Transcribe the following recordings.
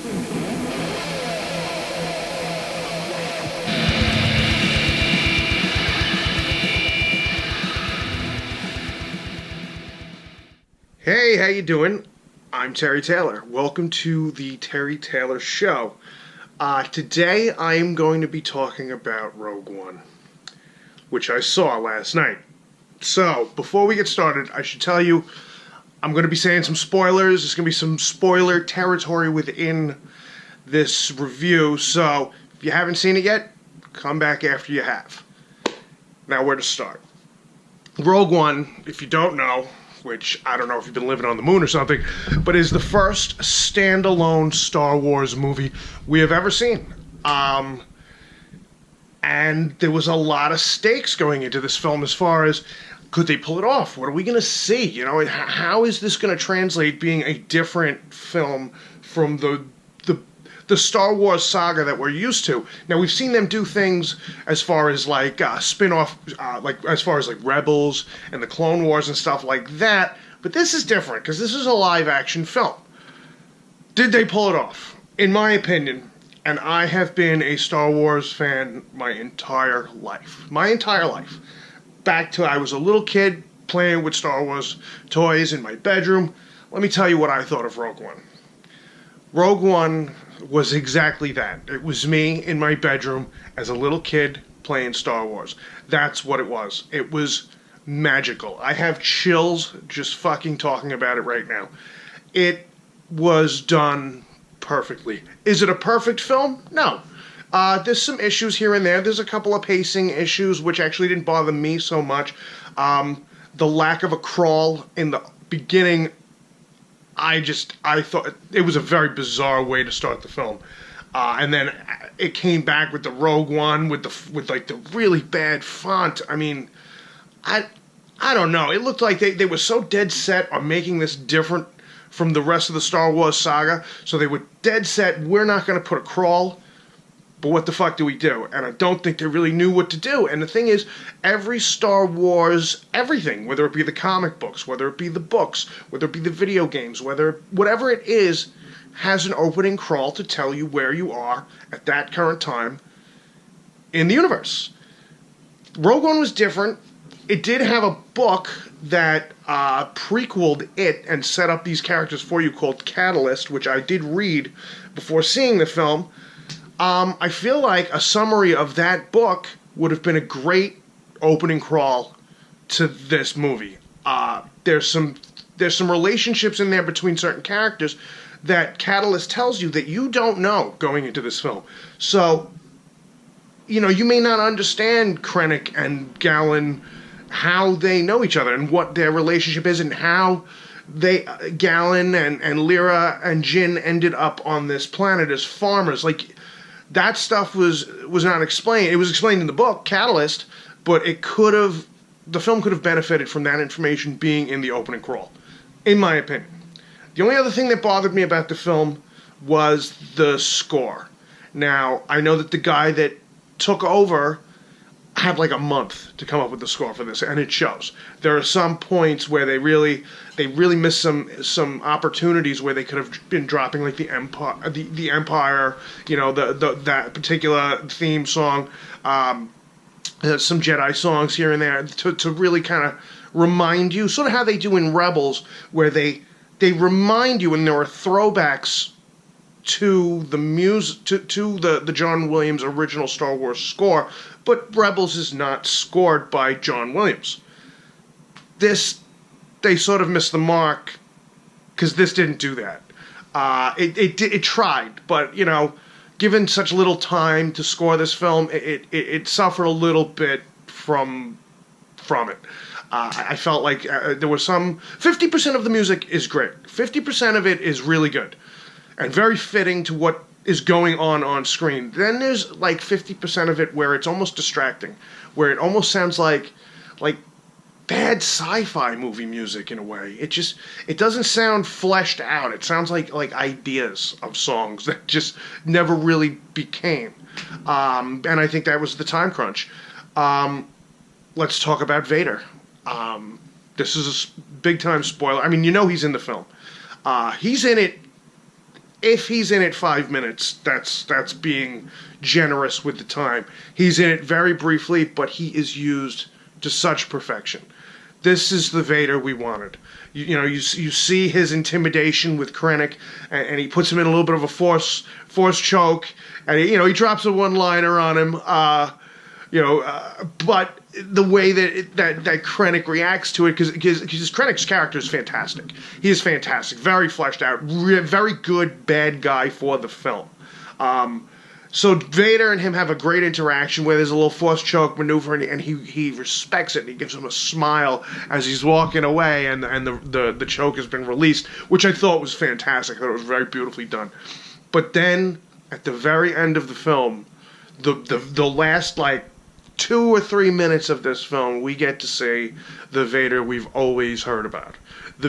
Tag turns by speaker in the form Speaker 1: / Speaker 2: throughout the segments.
Speaker 1: Hey, how you doing? I'm Terry Taylor. Welcome to the Terry Taylor Show. Today I am going to be talking about Rogue One, which I saw last night. So, before we get started, I should tell you I'm going to be saying some spoilers. There's going to be some spoiler territory within this review, so if you haven't seen it yet, come back after you have. Now, where to start? Rogue One, if you don't know, which I don't know if you've been living on the moon or something, but is the first standalone Star Wars movie we have ever seen. And there was a lot of stakes going into this film as far as, could they pull it off? What are we going to see? You know, how is this going to translate being a different film from the Star Wars saga that we're used to? Now, we've seen them do things as far as like spin-off, like as far as like Rebels and the Clone Wars and stuff like that, but this is different because this is a live-action film. Did they pull it off? In my opinion, and I have been a Star Wars fan my entire life. Back to I was a little kid playing with Star Wars toys in my bedroom. Let me tell you what I thought of Rogue One. Rogue One was exactly that. It was me in my bedroom as a little kid playing Star Wars. That's what it was. It was magical. I have chills just fucking talking about it right now. It was done perfectly. Is it a perfect film? No. There's some issues here and there. There's a couple of pacing issues which actually didn't bother me so much. The lack of a crawl in the beginning, I thought it was a very bizarre way to start the film, and then it came back with the Rogue One with like the really bad font. I mean, I don't know. It looked like they were so dead set on making this different from the rest of the Star Wars saga. So they were dead set. We're not going to put a crawl. But what the fuck do we do? And I don't think they really knew what to do. And the thing is, every Star Wars, everything, whether it be the comic books, whether it be the books, whether it be the video games, whatever it is, has an opening crawl to tell you where you are at that current time in the universe. Rogue One was different. It did have a book that prequeled it and set up these characters for you called Catalyst, which I did read before seeing the film. I feel like a summary of that book would have been a great opening crawl to this movie. There's some relationships in there between certain characters that Catalyst tells you that you don't know going into this film. So, you know, you may not understand Krennic and Galen, how they know each other and what their relationship is and how Galen and Lyra and Jyn ended up on this planet as farmers. Like, that stuff was not explained. It was explained in the book, Catalyst, but the film could have benefited from that information being in the opening crawl, in my opinion. The only other thing that bothered me about the film was the score. Now, I know that the guy that took over had like a month to come up with the score for this, and it shows. There are some points where they really missed some opportunities where they could have been dropping like the Empire, you know, that particular theme song, some Jedi songs here and there to really kind of remind you, sort of how they do in Rebels, where they remind you, and there are throwbacks to the the John Williams original Star Wars score, but Rebels is not scored by John Williams. This, they sort of missed the mark, because this didn't do that. It tried, but, you know, given such little time to score this film, it suffered a little bit from it. I felt like there was 50% of the music is great. 50% of it is really good and very fitting to what is going on screen. Then there's like 50% of it where it's almost distracting, where it almost sounds like bad sci-fi movie music in a way. It doesn't sound fleshed out. It sounds like ideas of songs that just never really became. And I think that was the time crunch. Let's talk about Vader. This is a big time spoiler. I mean, you know he's in the film. He's in it if he's in it 5 minutes, that's being generous with the time. He's in it very briefly, but he is used to such perfection. This is the Vader we wanted. You see his intimidation with Krennic, and he puts him in a little bit of a force choke, and he drops a one-liner on him. But the way that Krennic reacts to it, because Krennic's character is fantastic. He is fantastic, very fleshed out, very good bad guy for the film. So Vader and him have a great interaction where there's a little force choke maneuver, and he respects it, and he gives him a smile as he's walking away, and the choke has been released, which I thought was fantastic. I thought it was very beautifully done. But then at the very end of the film, the last 2 or 3 minutes of this film, we get to see the Vader we've always heard about. The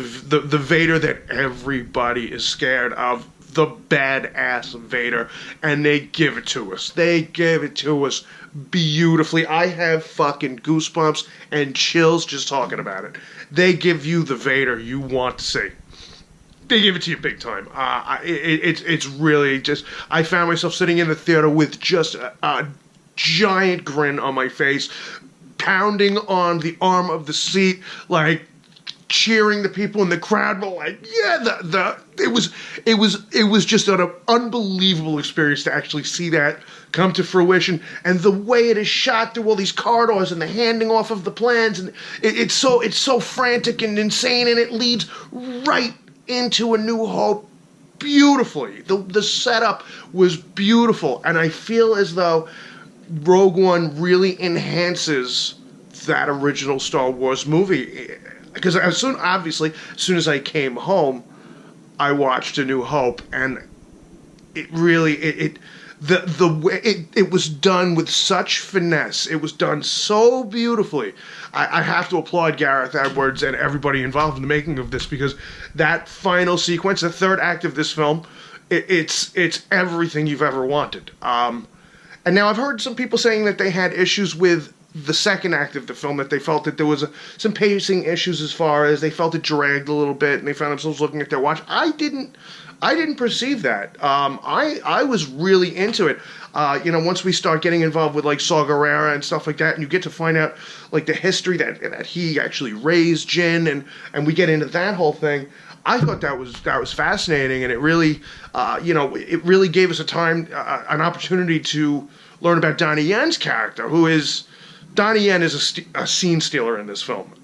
Speaker 1: Vader that everybody is scared of. The badass Vader. And they give it to us. They give it to us beautifully. I have fucking goosebumps and chills just talking about it. They give you the Vader you want to see. They give it to you big time. It's really just... I found myself sitting in the theater with just a giant grin on my face, pounding on the arm of the seat, cheering the people in the crowd were it was just an unbelievable experience to actually see that come to fruition, and the way it is shot through all these corridors and the handing off of the plans, and it's so frantic and insane, and it leads right into A New Hope beautifully. The setup was beautiful, and I feel as though Rogue One really enhances that original Star Wars movie. Because as soon as I came home, I watched A New Hope, and it really the way it was done with such finesse. It was done so beautifully. I have to applaud Gareth Edwards and everybody involved in the making of this, because that final sequence, the third act of this film, it's everything you've ever wanted. And now I've heard some people saying that they had issues with the second act of the film, that they felt that there was some pacing issues as far as they felt it dragged a little bit, and they found themselves looking at their watch. I didn't perceive that. I was really into it. Once we start getting involved with Saw Gerrera and stuff like that, and you get to find out the history that he actually raised Jyn, and we get into that whole thing. I thought that was fascinating, and it really, it really gave us an opportunity to learn about Donnie Yen's character, Donnie Yen is a scene stealer in this film.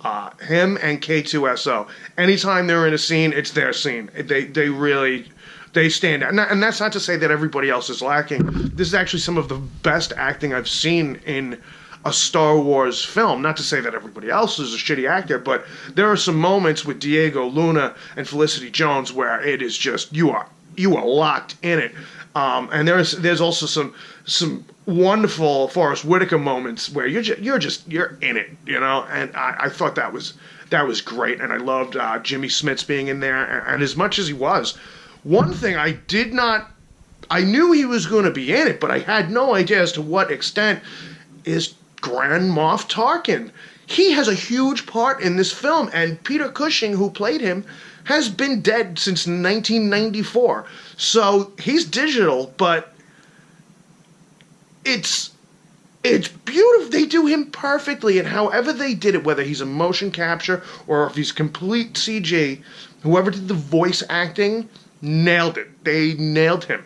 Speaker 1: Him and K2SO. Anytime they're in a scene, it's their scene. They stand out. And that's not to say that everybody else is lacking. This is actually some of the best acting I've seen in a Star Wars film. Not to say that everybody else is a shitty actor, but there are some moments with Diego Luna and Felicity Jones where it is just, you are locked in it. And there's also some wonderful Forrest Whitaker moments where you're in it, and I thought that was great, and I loved Jimmy Smits being in there, and as much as he was, one thing I knew he was going to be in it, but I had no idea as to what extent, is Grand Moff Tarkin. He has a huge part in this film, and Peter Cushing, who played him, has been dead since 1994. So he's digital, but it's beautiful. They do him perfectly, and however they did it, whether he's a motion capture or if he's complete CG, whoever did the voice acting nailed it. They nailed him.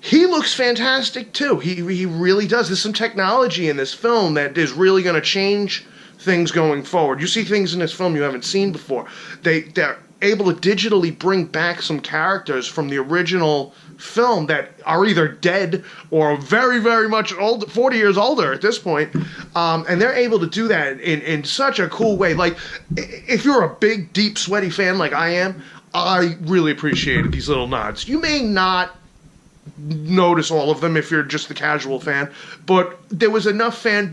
Speaker 1: He looks fantastic too. He really does. There's some technology in this film that is really going to change things going forward. You see things in this film you haven't seen before. They're able to digitally bring back some characters from the original film that are either dead or very, very much old, 40 years older at this point. And they're able to do that in such a cool way. If you're a big, deep, sweaty fan like I am, I really appreciated these little nods. You may not notice all of them if you're just the casual fan, but there was enough fan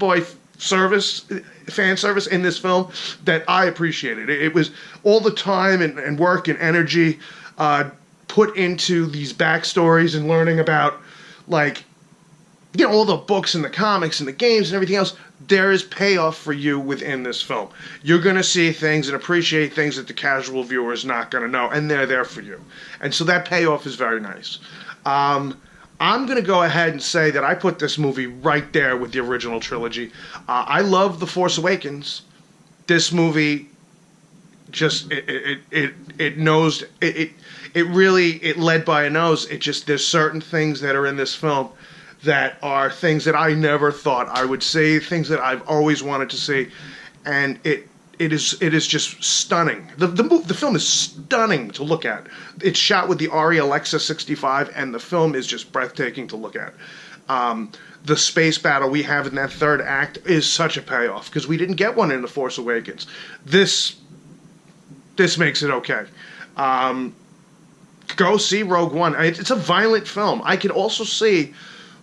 Speaker 1: service in this film that I appreciated. It was all the time and work and energy put into these backstories and learning about all the books and the comics and the games and everything else, there is payoff for you within this film. You're going to see things and appreciate things that the casual viewer is not going to know, and they're there for you. And so that payoff is very nice. I'm going to go ahead and say that I put this movie right there with the original trilogy. I love The Force Awakens. This movie just it knows it really led by a nose. There's certain things that are in this film that are things that I never thought I would see, things that I've always wanted to see, and it is just stunning. The film is stunning to look at. It's shot with the Arri Alexa 65, and the film is just breathtaking to look at. The space battle we have in that third act is such a payoff because we didn't get one in The Force Awakens. This makes it okay. Go see Rogue One. It's a violent film. I could also see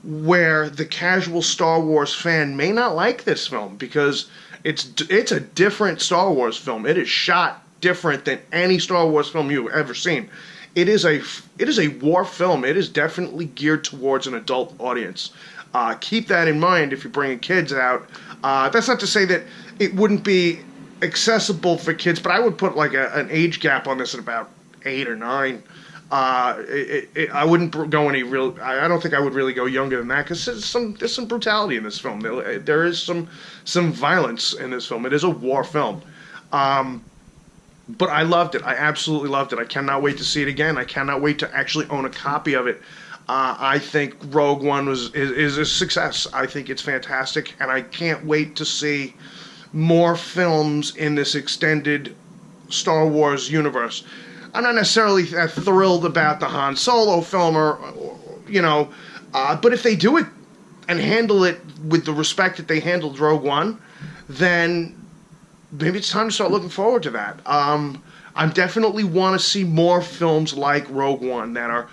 Speaker 1: where the casual Star Wars fan may not like this film because it's a different Star Wars film. It is shot different than any Star Wars film you've ever seen. It is a war film. It is definitely geared towards an adult audience. Keep that in mind if you're bringing kids out. That's not to say that it wouldn't be accessible for kids, but I would put like an age gap on this at about 8 or 9. I wouldn't go any real. I don't think I would really go younger than that because there's some brutality in this film. There is some violence in this film. It is a war film, but I loved it. I absolutely loved it. I cannot wait to see it again. I cannot wait to actually own a copy of it. I think Rogue One is a success. I think it's fantastic, and I can't wait to see more films in this extended Star Wars universe. I'm not necessarily thrilled about the Han Solo film, but if they do it and handle it with the respect that they handled Rogue One, then maybe it's time to start looking forward to that. I definitely want to see more films like Rogue One that are